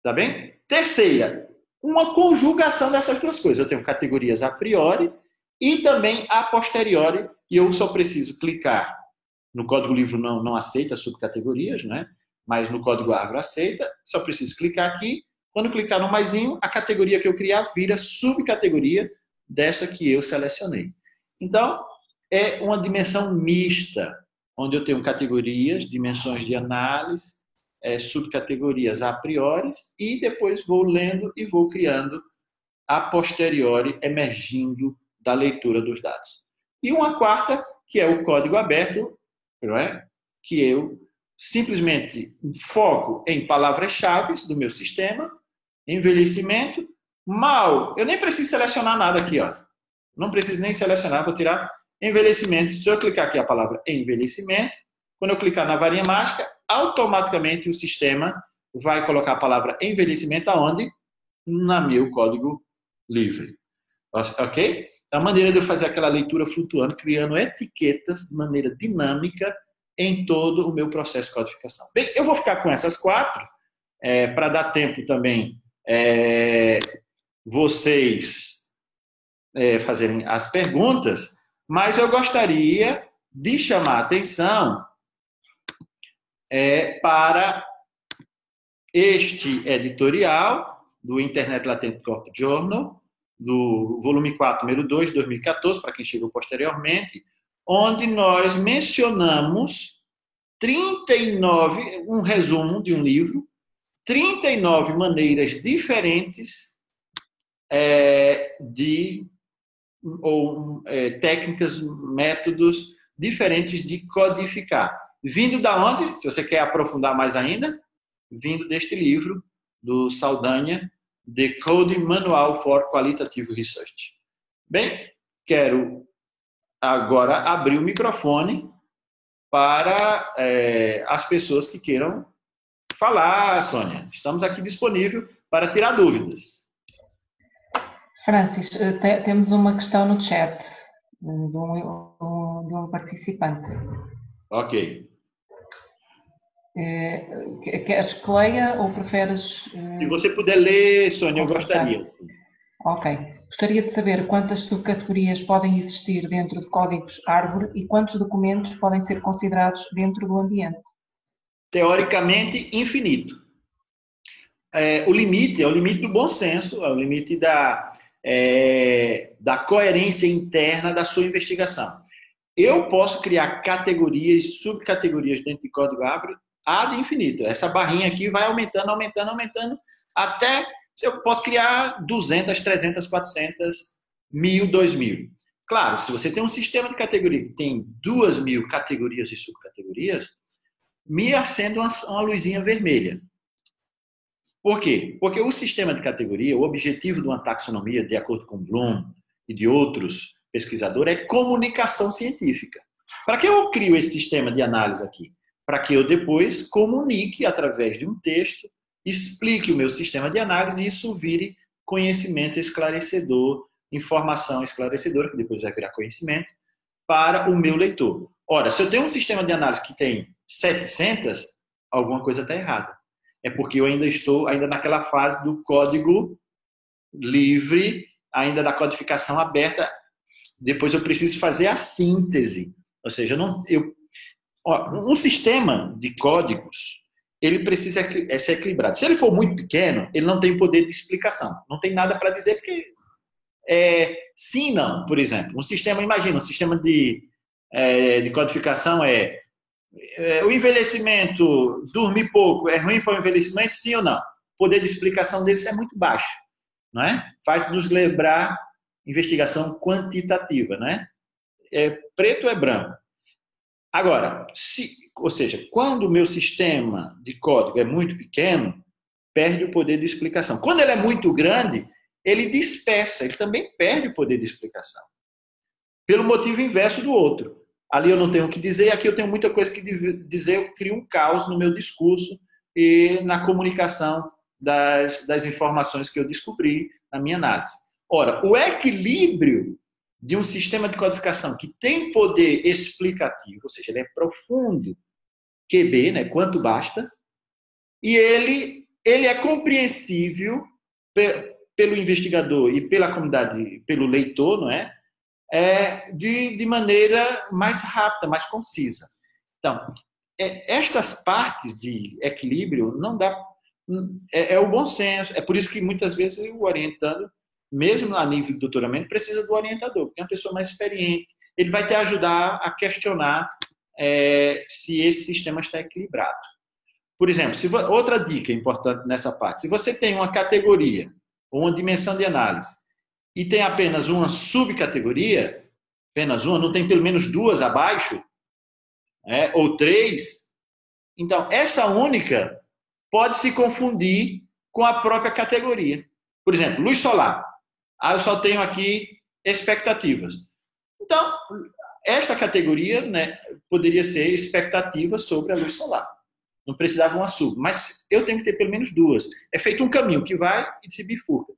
Tá bem? Terceira, uma conjugação dessas duas coisas. Eu tenho categorias a priori e também a posteriori, e eu só preciso clicar. No código livre não aceita subcategorias, né? Mas no código árvore aceita. Só preciso clicar aqui. Quando clicar no maisinho, a categoria que eu criar vira subcategoria dessa que eu selecionei. Então, é uma dimensão mista, onde eu tenho categorias, dimensões de análise, subcategorias a priori, e depois vou lendo e vou criando a posteriori, emergindo da leitura dos dados. E uma quarta, que é o código aberto, não é? Que eu simplesmente foco em palavras-chave do meu sistema, envelhecimento, mal. Eu nem preciso selecionar nada aqui, ó. Não preciso nem selecionar, vou tirar envelhecimento. Se eu clicar aqui a palavra envelhecimento, quando eu clicar na varinha mágica, automaticamente o sistema vai colocar a palavra envelhecimento aonde? No meu código livre. Ok? É a maneira de eu fazer aquela leitura flutuando, criando etiquetas de maneira dinâmica em todo o meu processo de codificação. Bem, eu vou ficar com essas 4, para dar tempo também vocês fazerem as perguntas, mas eu gostaria de chamar a atenção para este editorial do Internet Latent Corp Journal, do volume 4, número 2, 2014, para quem chegou posteriormente, onde nós mencionamos 39, um resumo de um livro, 39 maneiras diferentes técnicas, métodos diferentes de codificar. Vindo da onde? Se você quer aprofundar mais ainda, vindo deste livro do Saldanha, The Coding Manual for Qualitative Research. Bem, quero agora abrir o microfone para as pessoas que queiram falar, Sônia. Estamos aqui disponíveis para tirar dúvidas. Francis, temos uma questão no chat de um participante. Ok. Queres que leia ou preferes... Se você puder ler, Sônia, eu gostaria. Sim. Ok. Gostaria de saber quantas subcategorias podem existir dentro de códigos árvore e quantos documentos podem ser considerados dentro do ambiente. Teoricamente, infinito. O limite é o limite do bom senso, é o limite da coerência interna da sua investigação. Eu posso criar categorias e subcategorias dentro de código árvore ad infinito. Essa barrinha aqui vai aumentando, aumentando, aumentando, até eu posso criar 200, 300, 400, 1000, 2000. Claro, se você tem um sistema de categoria que tem 2000 categorias e subcategorias, me acende uma luzinha vermelha. Por quê? Porque o sistema de categoria, o objetivo de uma taxonomia, de acordo com Bloom e de outros pesquisadores, é comunicação científica. Para que eu crio esse sistema de análise aqui? Para que eu depois comunique através de um texto, explique o meu sistema de análise e isso vire conhecimento esclarecedor, informação esclarecedora, que depois vai virar conhecimento, para o meu leitor. Ora, se eu tenho um sistema de análise que tem 700, alguma coisa está errada. É porque eu ainda estou naquela fase do código livre, ainda da codificação aberta. Depois eu preciso fazer a síntese. Ou seja, um sistema de códigos, ele precisa ser equilibrado. Se ele for muito pequeno, ele não tem poder de explicação. Não tem nada para dizer, porque sim, não. Por exemplo, imagina, um sistema de codificação o envelhecimento, dormir pouco, é ruim para o envelhecimento, sim ou não? O poder de explicação deles é muito baixo, não é? Faz-nos lembrar investigação quantitativa, não é? Preto é branco. Agora, ou seja, quando o meu sistema de código é muito pequeno, perde o poder de explicação. Quando ele é muito grande, ele dispersa, ele também perde o poder de explicação. Pelo motivo inverso do outro. Ali eu não tenho o que dizer, aqui eu tenho muita coisa que dizer, eu crio um caos no meu discurso e na comunicação das informações que eu descobri na minha análise. Ora, o equilíbrio de um sistema de codificação que tem poder explicativo, ou seja, ele é profundo, QB, né, quanto basta, e ele é compreensível pelo investigador e pela comunidade, pelo leitor, não é? De maneira mais rápida, mais concisa. Então, estas partes de equilíbrio não dá... É o bom senso. É por isso que muitas vezes o orientando, mesmo a nível de doutoramento, precisa do orientador, porque é uma pessoa mais experiente. Ele vai te ajudar a questionar se esse sistema está equilibrado. Por exemplo, outra dica importante nessa parte. Se você tem uma categoria ou uma dimensão de análise e tem apenas uma subcategoria, apenas uma, não tem pelo menos duas abaixo, ou três. Então, essa única pode se confundir com a própria categoria. Por exemplo, luz solar. Eu só tenho aqui expectativas. Então, esta categoria, né, poderia ser expectativa sobre a luz solar. Não precisava uma sub, mas eu tenho que ter pelo menos duas. É feito um caminho que vai e se bifurca.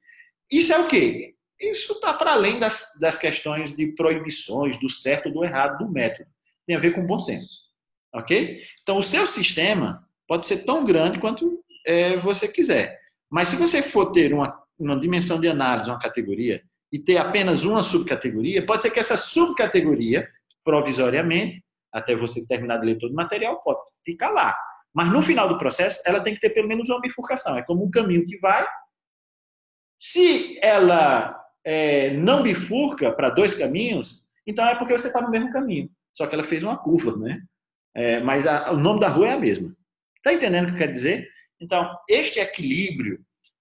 Isso é o quê? Isso está para além das questões de proibições, do certo ou do errado do método. Tem a ver com bom senso. Ok? Então, o seu sistema pode ser tão grande quanto você quiser. Mas se você for ter uma dimensão de análise, uma categoria, e ter apenas uma subcategoria, pode ser que essa subcategoria, provisoriamente, até você terminar de ler todo o material, pode ficar lá. Mas no final do processo, ela tem que ter pelo menos uma bifurcação. É como um caminho que vai. Se ela não bifurca para dois caminhos, então é porque você está no mesmo caminho. Só que ela fez uma curva, né? Mas o nome da rua é a mesma. Está entendendo o que eu quero dizer? Então, este equilíbrio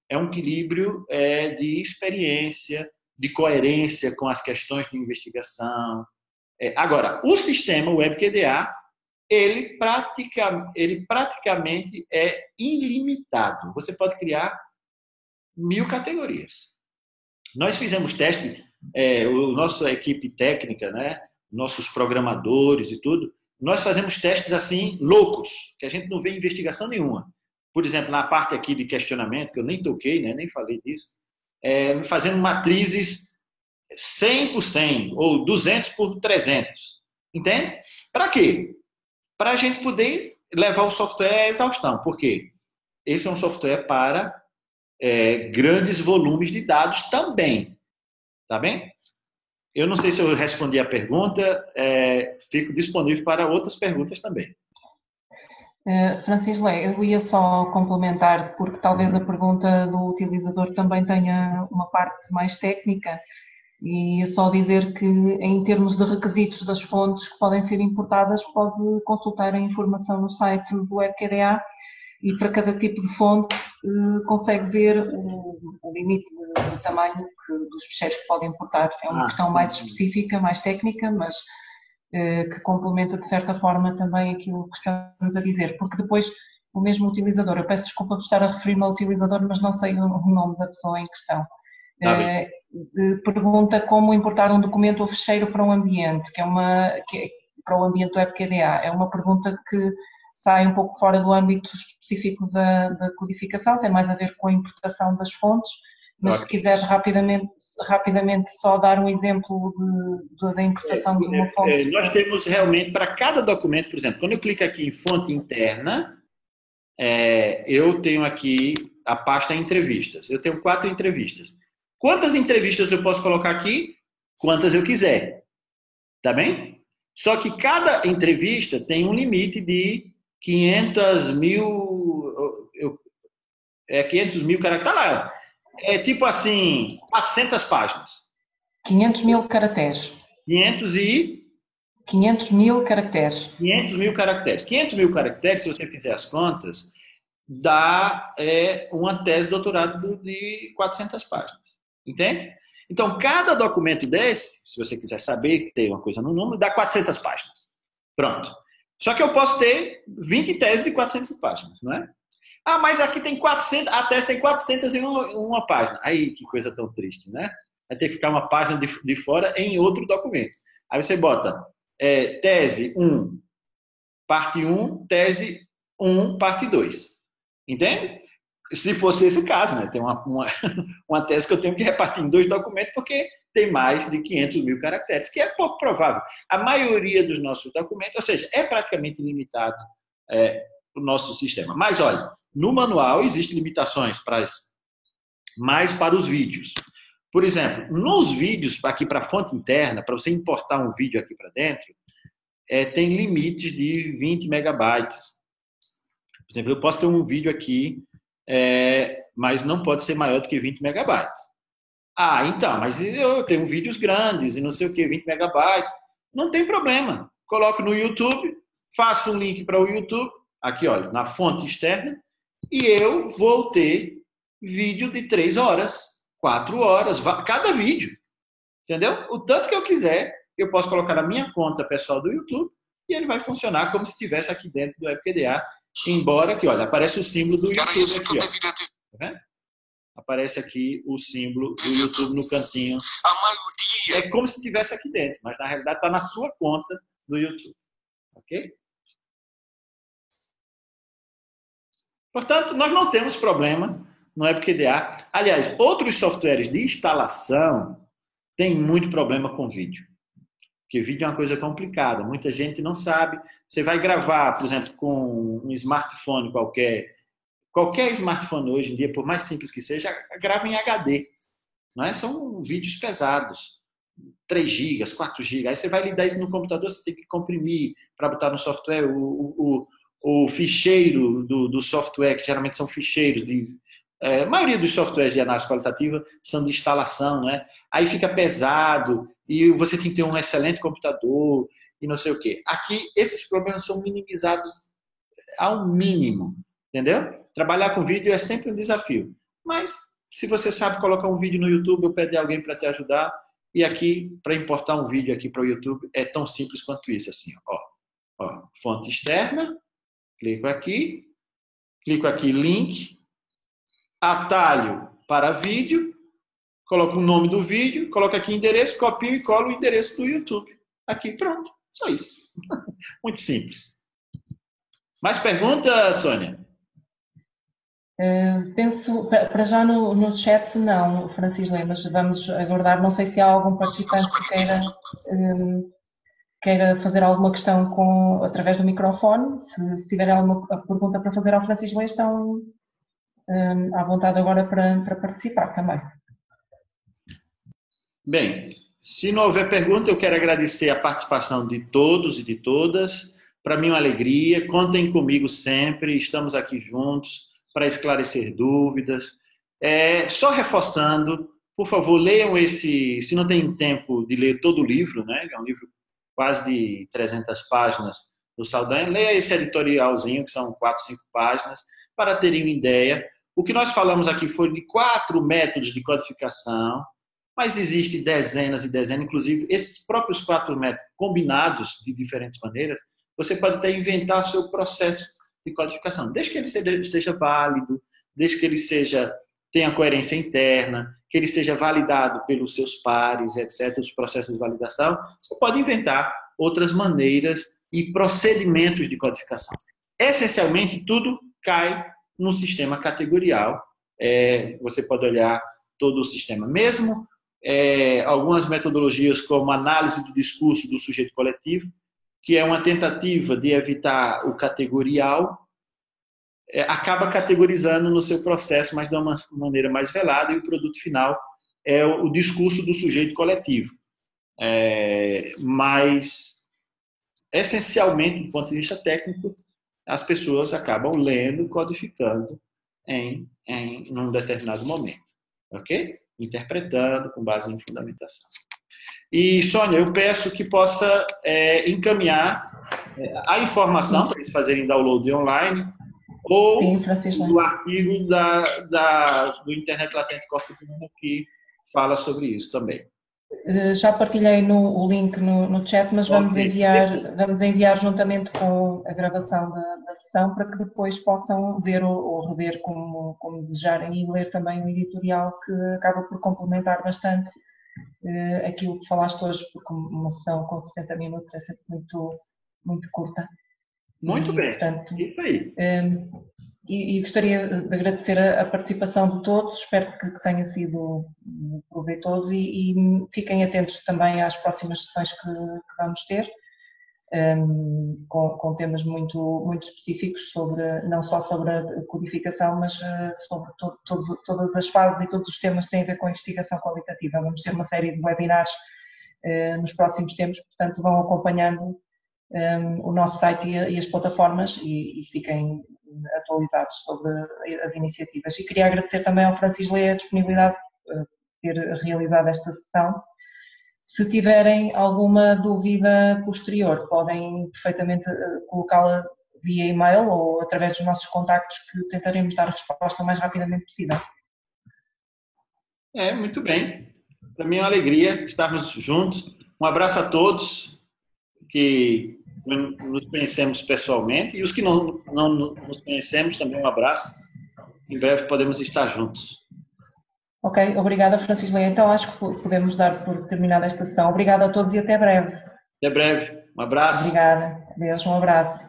é um equilíbrio de experiência, de coerência com as questões de investigação. Agora, o sistema WebQDA, ele praticamente é ilimitado. Você pode criar 1000 categorias. Nós fizemos teste, nossa equipe técnica, né, nossos programadores e tudo, nós fazemos testes assim, loucos, que a gente não vê investigação nenhuma. Por exemplo, na parte aqui de questionamento, que eu nem toquei, né, nem falei disso, fazendo matrizes 100 por 100 ou 200 por 300. Entende? Para quê? Para a gente poder levar o software à exaustão. Por quê? Esse é um software para grandes volumes de dados também. Tá bem? Eu não sei se eu respondi a pergunta, fico disponível para outras perguntas também. Francisco, eu ia só complementar, porque talvez a pergunta do utilizador também tenha uma parte mais técnica, e é só dizer que, em termos de requisitos das fontes que podem ser importadas, pode consultar a informação no site do WebQDA e para cada tipo de fonte consegue ver o limite de tamanho dos ficheiros que pode importar. É uma questão mais específica, mais técnica, mas que complementa de certa forma também aquilo que estamos a dizer, porque depois o mesmo utilizador, eu peço desculpa por estar a referir-me ao utilizador, mas não sei o nome da pessoa em questão, pergunta como importar um documento ou ficheiro para um ambiente, para o ambiente do WebQDA. É uma pergunta que sai um pouco fora do âmbito específico da codificação, tem mais a ver com a importação das fontes, mas se quiseres rapidamente só dar um exemplo da importação de uma fonte. Nós temos realmente, para cada documento, por exemplo, quando eu clico aqui em fonte interna, eu tenho aqui a pasta entrevistas. Eu tenho 4 entrevistas. Quantas entrevistas eu posso colocar aqui? Quantas eu quiser. Tá bem? Só que cada entrevista tem um limite de 500 mil... 500 mil caracteres. Tá lá. É tipo assim, 400 páginas. 500 mil caracteres. 500 mil caracteres. 500 mil caracteres. 500 mil caracteres, se você fizer as contas, dá uma tese de doutorado de 400 páginas. Entende? Então, cada documento desse, se você quiser saber que tem uma coisa no número, dá 400 páginas. Pronto. Só que eu posso ter 20 teses de 400 páginas, não é? Mas aqui tem 400, a tese tem 401 página. Aí, que coisa tão triste, né? Vai ter que ficar uma página de fora em outro documento. Aí você bota tese 1, parte 1, tese 1, parte 2. Entende? Se fosse esse caso, né? Tem uma tese que eu tenho que repartir em 2 documentos porque tem mais de 500 mil caracteres, que é pouco provável. A maioria dos nossos documentos, ou seja, é praticamente limitado o nosso sistema. Mas, olha, no manual existem limitações mais para os vídeos. Por exemplo, nos vídeos, aqui para a fonte interna, para você importar um vídeo aqui para dentro, tem limites de 20 megabytes. Por exemplo, eu posso ter um vídeo aqui, mas não pode ser maior do que 20 megabytes. Então, mas eu tenho vídeos grandes e não sei o que, 20 megabytes. Não tem problema. Coloco no YouTube, faço um link para o YouTube, aqui, olha, na fonte externa, e eu vou ter vídeo de 3 horas, 4 horas, cada vídeo. Entendeu? O tanto que eu quiser, eu posso colocar na minha conta pessoal do YouTube e ele vai funcionar como se estivesse aqui dentro do WebQDA, embora aqui, olha, aparece o símbolo do YouTube aqui, ó. Tá vendo? Aparece aqui o símbolo do YouTube no cantinho. É como se estivesse aqui dentro, mas na realidade está na sua conta do YouTube. Ok? Portanto, nós não temos problema no WebQDA. Aliás, outros softwares de instalação têm muito problema com vídeo. Porque vídeo é uma coisa complicada. Muita gente não sabe. Você vai gravar, por exemplo, com um smartphone qualquer. Qualquer smartphone hoje em dia, por mais simples que seja, grava em HD. Não é? São vídeos pesados. 3 GB, 4 GB. Aí você vai lidar isso no computador, você tem que comprimir para botar no software o ficheiro do software, que geralmente são ficheiros de... a maioria dos softwares de análise qualitativa são de instalação, né? Aí fica pesado e você tem que ter um excelente computador e não sei o quê. Aqui, esses problemas são minimizados ao mínimo, entendeu? Trabalhar com vídeo é sempre um desafio. Mas, se você sabe colocar um vídeo no YouTube ou pedir alguém para te ajudar, e aqui, para importar um vídeo aqui para o YouTube, é tão simples quanto isso, assim, ó, fonte externa, clico aqui, link, atalho para vídeo, coloco o nome do vídeo, coloco aqui endereço, copio e colo o endereço do YouTube. Aqui, pronto, só isso. Muito simples. Mais pergunta, Sônia? Penso, para já no chat não, Francisco, mas vamos aguardar. Não sei se há algum participante que queira fazer alguma questão através do microfone. Se tiver alguma pergunta para fazer ao Francisco, estão à vontade agora para participar também. Bem, se não houver pergunta, eu quero agradecer a participação de todos e de todas. Para mim é uma alegria. Contem comigo sempre. Estamos aqui juntos para esclarecer dúvidas. Só reforçando, por favor, leiam se não tem tempo de ler todo o livro, né? É um livro quase de 300 páginas do Saldanha, leia esse editorialzinho, que são 4, 5 páginas, para terem uma ideia. O que nós falamos aqui foi de 4 métodos de codificação, mas existem dezenas e dezenas, inclusive esses próprios 4 métodos combinados de diferentes maneiras, você pode até inventar seu processo de codificação, desde que ele seja válido, desde que ele tenha coerência interna, que ele seja validado pelos seus pares, etc., os processos de validação, você pode inventar outras maneiras e procedimentos de codificação. Essencialmente, tudo cai no sistema categorial. Você pode olhar todo o sistema. Mesmo algumas metodologias como análise do discurso do sujeito coletivo, que é uma tentativa de evitar o categorial, acaba categorizando no seu processo, mas de uma maneira mais velada, e o produto final é o discurso do sujeito coletivo. Mas, essencialmente, do ponto de vista técnico, as pessoas acabam lendo, codificando em um determinado momento. Ok? Interpretando com base em fundamentação. E, Sônia, eu peço que possa encaminhar a informação para eles fazerem download online, ou do artigo do Internet Latente Corpo Humano que fala sobre isso também. Já partilhei o link no chat, mas vamos enviar juntamente com a gravação da sessão para que depois possam ver ou rever como desejarem e ler também o editorial, que acaba por complementar bastante aquilo que falaste hoje, porque uma sessão com 60 minutos é sempre muito curta. Muito bem, portanto, isso aí. E gostaria de agradecer a participação de todos, espero que tenha sido proveitoso e fiquem atentos também às próximas sessões que vamos ter, com temas muito específicos, não só sobre a codificação, mas sobre todas as fases e todos os temas que têm a ver com a investigação qualitativa. Vamos ter uma série de webinars nos próximos tempos, portanto vão acompanhando o nosso site e as plataformas e fiquem atualizados sobre as iniciativas. E queria agradecer também ao Francisco a disponibilidade de ter realizado esta sessão. Se tiverem alguma dúvida posterior, podem perfeitamente colocá-la via e-mail ou através dos nossos contactos, que tentaremos dar a resposta o mais rapidamente possível. Muito bem. Para mim é uma alegria estarmos juntos. Um abraço a todos que nos conhecemos pessoalmente e os que não nos conhecemos também um abraço. Em breve podemos estar juntos. Ok, obrigada, Francisco Leia. Então acho que podemos dar por terminada esta sessão. Obrigada a todos e até breve. Até breve. Um abraço. Obrigada. Adeus, um abraço.